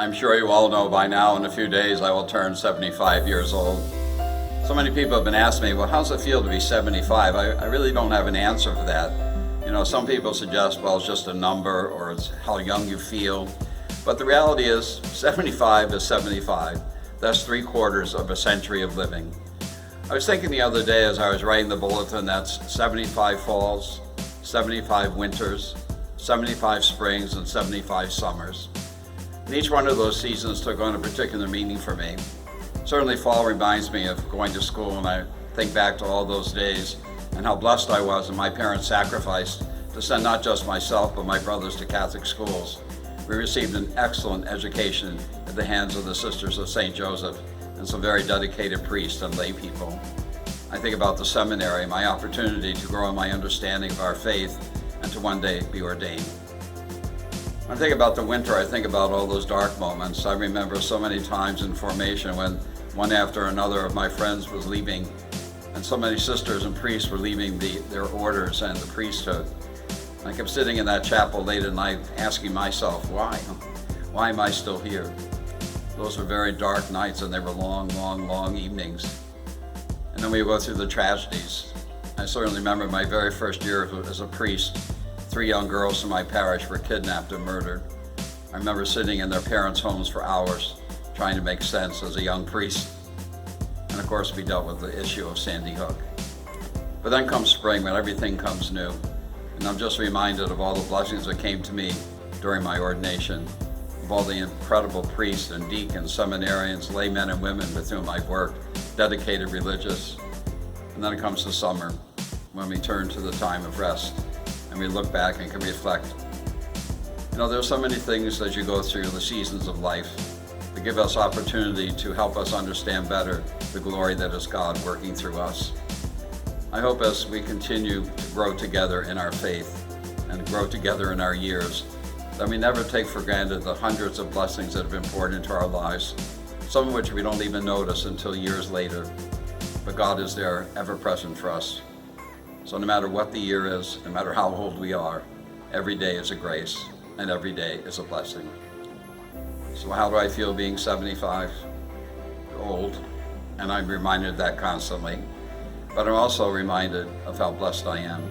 I'm sure you all know by now, in a few days I will turn 75 years old. So many people have been asking me, well, how's it feel to be 75? I really don't have an answer for that. You know, some people suggest, well, it's just a number or it's how young you feel. But the reality is 75 is 75. That's 3/4 of a century of living. I was thinking the other day as I was writing the bulletin, that's 75 falls, 75 winters, 75 springs, and 75 summers. And each one of those seasons took on a particular meaning for me. Certainly fall reminds me of going to school, and I think back to all those days and how blessed I was and my parents sacrificed to send not just myself but my brothers to Catholic schools. We received an excellent education at the hands of the Sisters of St. Joseph and some very dedicated priests and lay people. I think about the seminary, my opportunity to grow in my understanding of our faith and to one day be ordained. When I think about the winter, I think about all those dark moments. I remember so many times in formation when one after another of my friends was leaving, and so many sisters and priests were leaving their orders and the priesthood. I kept sitting in that chapel late at night asking myself, why? Why am I still here? Those were very dark nights, and they were long, long, long evenings. And then we go through the tragedies. I certainly remember my very first year as a priest. 3 young girls from my parish were kidnapped and murdered. I remember sitting in their parents' homes for hours, trying to make sense as a young priest. And of course, we dealt with the issue of Sandy Hook. But then comes spring, when everything comes new. And I'm just reminded of all the blessings that came to me during my ordination, of all the incredible priests and deacons, seminarians, laymen and women with whom I've worked, dedicated religious. And then it comes the summer, when we turn to the time of rest, and we look back and can reflect. You know, there's so many things as you go through the seasons of life that give us opportunity to help us understand better the glory that is God working through us. I hope as we continue to grow together in our faith and grow together in our years, that we never take for granted the hundreds of blessings that have been poured into our lives, some of which we don't even notice until years later. But God is there, ever present for us. So no matter what the year is, no matter how old we are, every day is a grace and every day is a blessing. So how do I feel being 75? Old, and I'm reminded of that constantly. But I'm also reminded of how blessed I am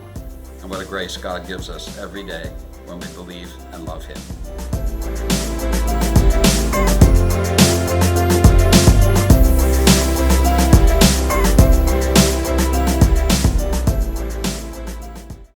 and what a grace God gives us every day when we believe and love Him.